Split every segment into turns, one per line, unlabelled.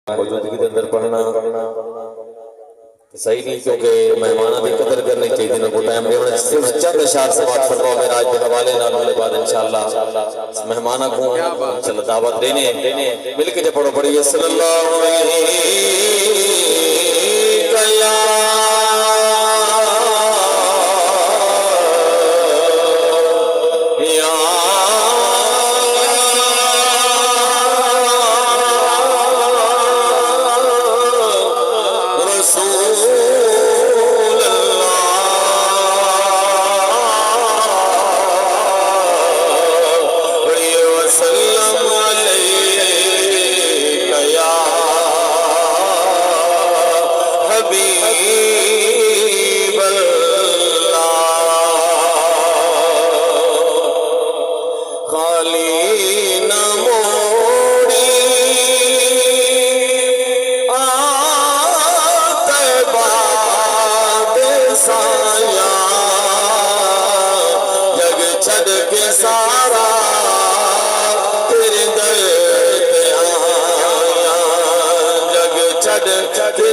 मौजूदगी के अंदर पढ़ना सही नहीं, क्योंकि मेहमाना की कदर करनी चाहिए। इन्हों को टाइम देना सिर्फ चंद अशार समाप्त फरमाओ मेरा आज के हवाले नाल होने बाद इंशाअल्लाह मेहमाना को इंशाअल्लाह दावत देने मिलके जब पढ़ो पढ़िए सल्लल्लाहु अलैहि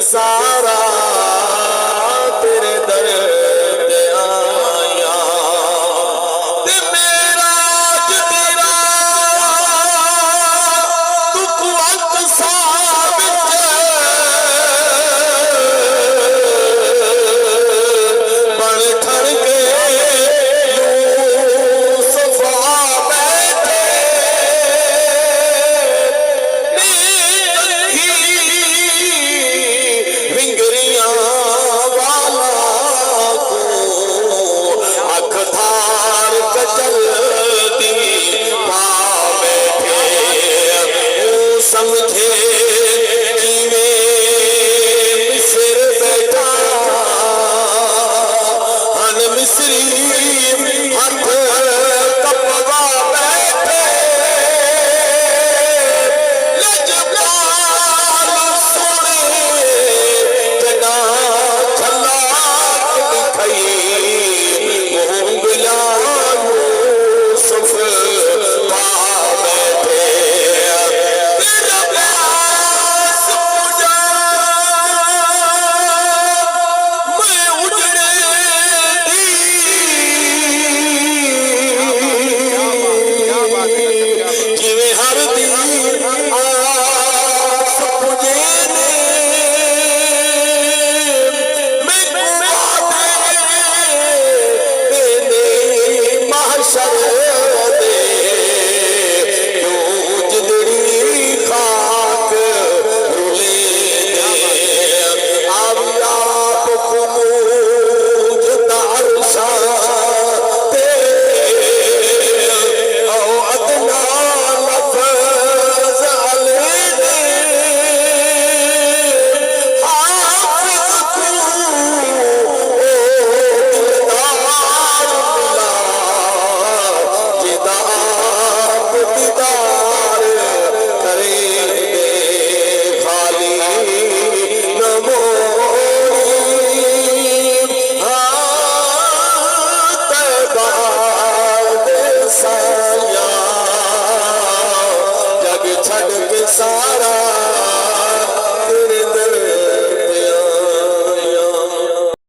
सारा